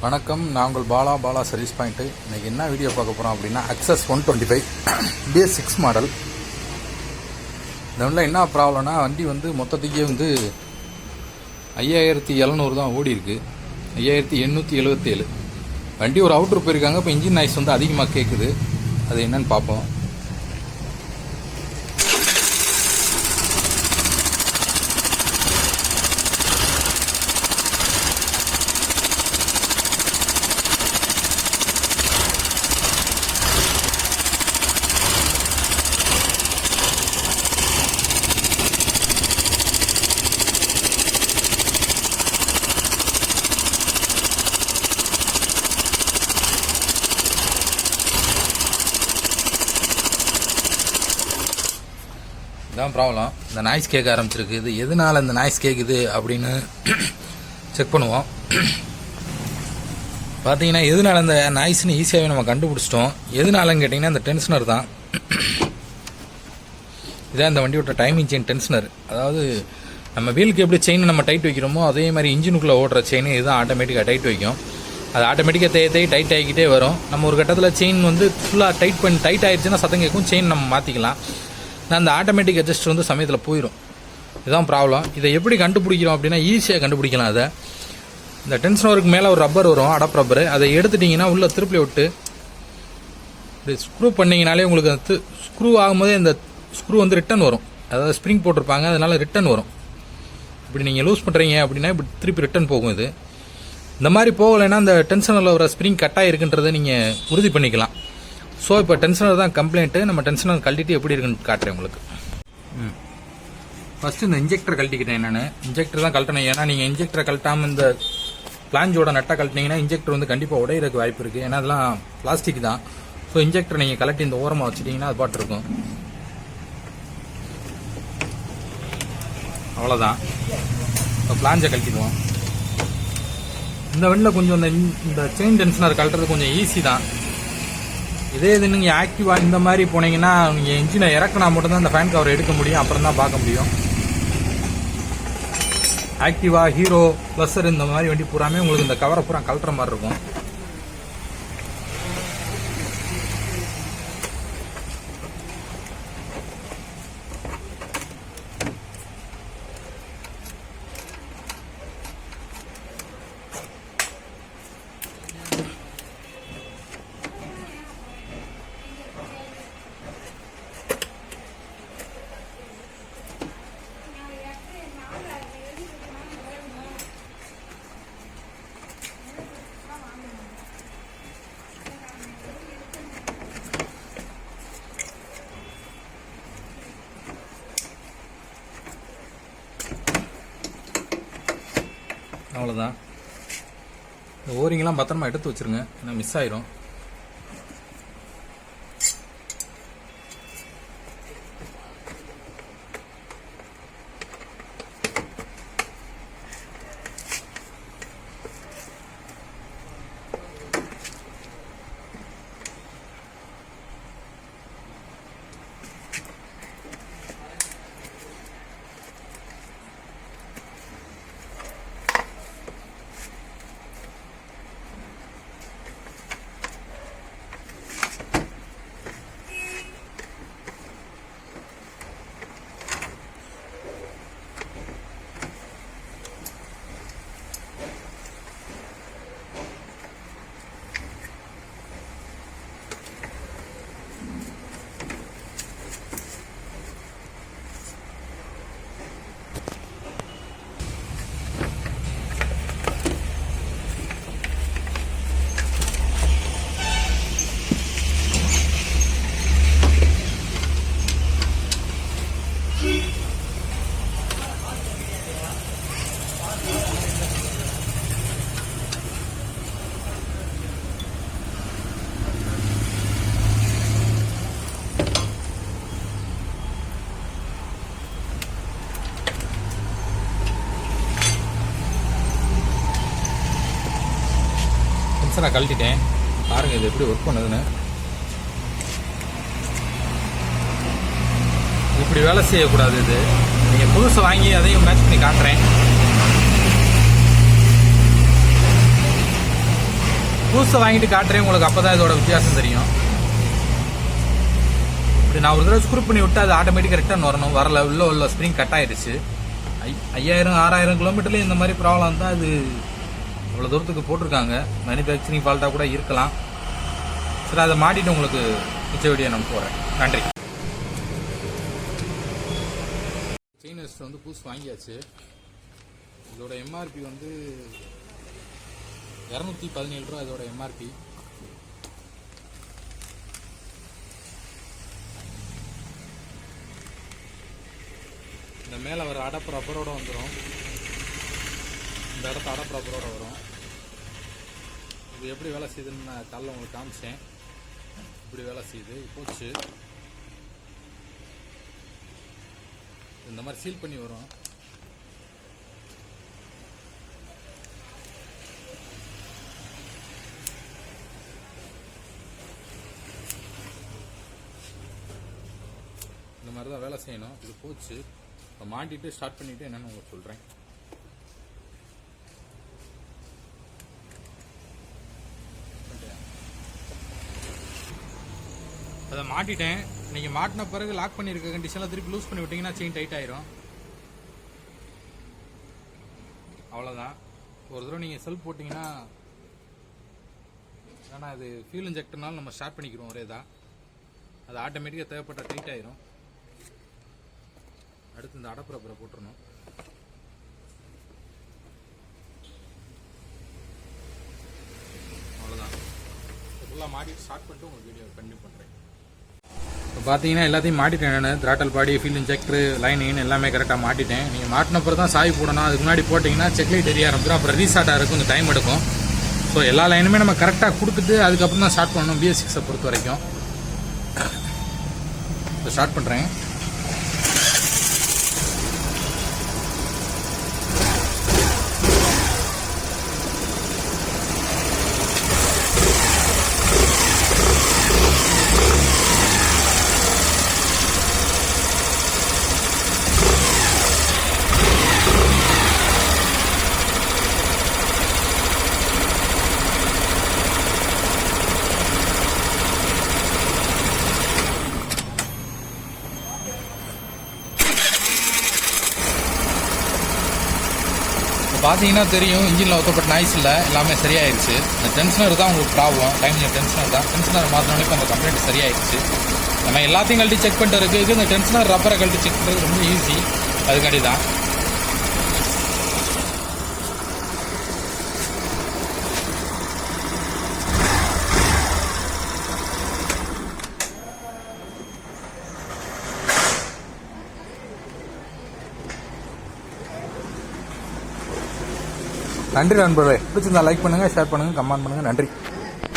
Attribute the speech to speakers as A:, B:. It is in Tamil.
A: வணக்கம், நான் உங்கள் பாலா சர்வீஸ் பாயிண்ட்டு. இன்றைக்கி என்ன வீடியோ பார்க்க போகிறோம் அப்படின்னா, அக்சஸ் 125 BS6 மாடல். இந்த வண்டியில் என்ன ப்ராப்ளம்னா, வண்டி வந்து மொத்தத்துக்கே வந்து 5700 தான் ஓடி இருக்குது. 5877 வண்டி ஒரு அவுட்ரு போயிருக்காங்க. இப்போ இன்ஜின் நாய்ஸ் வந்து அதிகமாக கேட்குது. அது என்னன்னு பார்ப்போம். இதான் ப்ராப்ளம். இந்த நாய்ஸ் கேட்க ஆரம்பிச்சிருக்கு. இது எதனால இந்த நாய்ஸ் கேட்குது அப்படின்னு செக் பண்ணுவோம். பார்த்தீங்கன்னா எதனால இந்த நாய்ஸ்னு ஈஸியாகவே நம்ம கண்டுபிடிச்சிட்டோம். எதனாலன்னு கேட்டிங்கன்னா இந்த டென்ஷனர் தான். இதான் இந்த வண்டியோட டைமிங் செயின் டென்ஷனர். அதாவது நம்ம வீலுக்கு எப்படி செயின் நம்ம டைட் வைக்கிறோமோ அதே மாதிரி இன்ஜினுக்குள்ளே ஓடுற செயின் இதுதான் ஆட்டோமேட்டிக்காக டைட் வைக்கும். அது ஆட்டோமேட்டிக்காக தேய் டைட் ஆகிக்கிட்டே வரும். நம்ம ஒரு கட்டத்தில் செயின் வந்து ஃபுல்லாக டைட் ஆகிடுச்சுன்னா சத்தம் கேட்கும். செயின் நம்ம மாற்றிக்கலாம். நான் அந்த ஆட்டோமேட்டிக் அட்ஜஸ்டர் வந்து சமயத்தில் போயிடும். இதுதான் ப்ராப்ளம். இதை எப்படி கண்டுபிடிக்கிறோம் அப்படின்னா, ஈஸியாக கண்டுபிடிக்கலாம். அதை இந்த டென்ஷனருக்கு மேலே ஒரு ரப்பர் வரும், அடப் ரப்பர். அதை எடுத்துட்டிங்கன்னா உள்ளே திருப்பி விட்டு இப்படி ஸ்க்ரூ பண்ணிங்கனாலே உங்களுக்கு அது ஸ்க்ரூ ஆகும்போதே இந்த ஸ்க்ரூ வந்து ரிட்டன் வரும். அதாவது ஸ்ப்ரிங் போட்டிருப்பாங்க, அதனால் ரிட்டன் வரும். இப்படி நீங்கள் லூஸ் பண்ணுறீங்க அப்படின்னா இப்படி திருப்பி ரிட்டன் போகும். இது இந்த மாதிரி போகலைன்னா இந்த டென்ஷனில் வர ஸ்ப்ரிங் கட்டாக இருக்குன்றதை நீங்கள் உறுதி பண்ணிக்கலாம். ஸோ இப்போ டென்ஷனர் தான் கம்ப்ளைண்ட்டு. நம்ம டென்ஷனர் கழட்டிட்டு எப்படி இருக்குன்னு காட்டுறேன் உங்களுக்கு. ஃபஸ்ட்டு இந்த இன்ஜெக்டர் கழட்டிக்கிட்டேன். என்னென்னு இன்ஜெக்டர் தான் கழட்டணும். ஏன்னா நீங்கள் இன்ஜெக்டரை கழட்டாமல் இந்த பிளாஞ்சோட நட்டை கழட்டினீங்கன்னா இன்ஜெக்டர் வந்து கண்டிப்பாக உடையிறதுக்கு வாய்ப்பு இருக்குது. ஏன்னா அதெல்லாம் பிளாஸ்டிக் தான். ஸோ இன்ஜெக்டரை நீங்கள் கழட்டி இந்த ஓரமாக வச்சுட்டிங்கன்னா அது பாட்டு இருக்கும். அவ்வளோதான். இப்போ பிளாஞ்சை கழட்டிடுவோம். இந்த வண்டியில் கொஞ்சம் இந்த செயின் டென்ஷனர் கழட்டுறது கொஞ்சம் ஈஸி தான். இதே இது நீங்கள் ஆக்டிவா இந்த மாதிரி போனீங்கன்னா நீங்கள் இன்ஜினை இறக்குனா மட்டும்தான் அந்த ஃபேன் கவர் எடுக்க முடியும். அப்புறம் தான் பார்க்க முடியும். ஆக்டிவா, ஹீரோ, ப்ளஸர் இந்த மாதிரி வண்டி பூராமே உங்களுக்கு இந்த கவரை பூரா கழட்டுற மாதிரி இருக்கும். அவ்வளோதான். இந்த ஓரிங்கெல்லாம் பத்திரமா எடுத்து வச்சுருங்க, ஏன்னா மிஸ் ஆயிரும். நான் கழட்டிட்டேன். பாருங்கள் இது எப்படி ஒர்க் பண்ணுதுன்னு. இப்படி வேலை செய்யக்கூடாது. இது நீங்கள் புதுசு வாங்கி அதையும் மேட்ச் பண்ணி காட்டுறேன். புதுசை வாங்கிட்டு காட்டுறேன் உங்களுக்கு, அப்போ தான் இதோட வித்தியாசம் தெரியும். இப்படி நான் ஒரு தடவை ஸ்க்ரூ பண்ணி விட்டு அது ஆட்டோமேட்டிக்காக ரிட்டர்ன் வரணும். வரல, உள்ள ஸ்ப்ரிங் கட் ஆயிடுச்சு. 5000-6000 கிலோமீட்டர்லேயும் இந்த மாதிரி ப்ராப்ளம் தான். அது அவ்வளோ தூரத்துக்கு போட்டிருக்காங்க. மேனுஃபேக்சரிங் ஃபால்ட்டாக கூட இருக்கலாம். சரி, அதை மாட்டிட்டு உங்களுக்கு மிச்ச வீடியோ நான் போகிறேன். நன்றி. செயின் ரெஸ்ட் வந்து புதுசு வாங்கியாச்சு. இதோட எம்ஆர்பி வந்து 217 ரூபா இதோட எம்ஆர்பி. இந்த மேலே வர அடப்பு ரப்பரோட வந்துடும். இந்த இடத்த அடப்பு ரப்பரோட வரும். இது எப்படி வேலை செய்யுதுன்னு நான் காலைல உங்களுக்கு காமிச்சேன். இப்படி வேலை செய்யுது. போச்சு, இந்த மாதிரி சீல் பண்ணி வரும். இந்த மாதிரி தான் வேலை செய்யணும். இது போச்சு. இப்போ மாட்டிட்டு ஸ்டார்ட் பண்ணிட்டு என்னன்னு உங்களுக்கு சொல்கிறேன். அதை மாட்டிட்டேன். நீங்கள் மாட்டின பிறகு லாக் பண்ணியிருக்க கண்டிஷனில் திருப்பி லூஸ் பண்ணி விட்டிங்கன்னா செயின் டைட் ஆயிரும். அவ்வளோதான். ஒரு தடவை நீங்கள் செல்ஃப் போட்டிங்கன்னா, ஏன்னா அது ஃபியூல் இன்ஜெக்டர்னாலும் நம்ம ஸ்டார்ட் பண்ணிக்கிறோம் ஒரே தான். அது ஆட்டோமேட்டிக்காக தேவைப்பட்ட டைட் ஆயிரும். அடுத்து இந்த அடப்புறப்புற போட்டுருணும். அவ்வளோதான். ஃபுல்லாக மாட்டிட்டு ஸ்டார்ட் பண்ணிட்டு உங்களுக்கு வீடியோ கண்டினியூ பண்ணுறேன். இப்போ பார்த்தீங்கன்னா எல்லாத்தையும் மாட்டிட்டேன். நான் த்ராட்டல் பாடி, ஃபீல் இன்ஜெக்டர், லைன் எல்லாமே கரெக்டாக மாட்டிட்டேன். நீங்கள் மாட்டினப்பறம் தான் சாவி போடணும். அதுக்கு முன்னாடி போட்டிங்கன்னா செக் லைட் எரிய ஆரம்பிச்சிடும். அப்புறம் ரீஸ்டார்ட் ஆகிறதுக்கு கொஞ்சம் டைம் எடுக்கும். ஸோ எல்லா லைனுமே நம்ம கரெக்டாக கொடுத்துட்டு அதுக்கப்புறம் தான் ஸ்டார்ட் பண்ணணும். BS6 பொறுத்த வரைக்கும். இப்போ ஸ்டார்ட் பண்ணுறேன். பார்த்தீங்கன்னா தெரியும், இன்ஜினில் ஊற்றப்பட்ட நாய்ஸ் இல்லை, எல்லாமே சரியாயிருச்சு. இந்த டென்ஷனர் தான் உங்களுக்கு ப்ராப்ளம். டைமிங் டென்ஷனர் தான். டென்ஷனர் மாற்றினாலே அந்த கம்ப்ளைண்ட் சரியாயிருச்சு. நம்ம எல்லாத்தையும் கழட்டி செக் பண்ணிட்டு இருக்குது. இந்த டென்ஷனர் ரப்பரை கழட்டி செக் பண்ணுறது ரொம்ப ஈஸி. அதுக்காண்டி தான். நன்றி நண்பர்களே. பிடிச்சிருந்தா லைக் பண்ணுங்கள், ஷேர் பண்ணுங்கள், கமெண்ட் பண்ணுங்கள். நன்றி.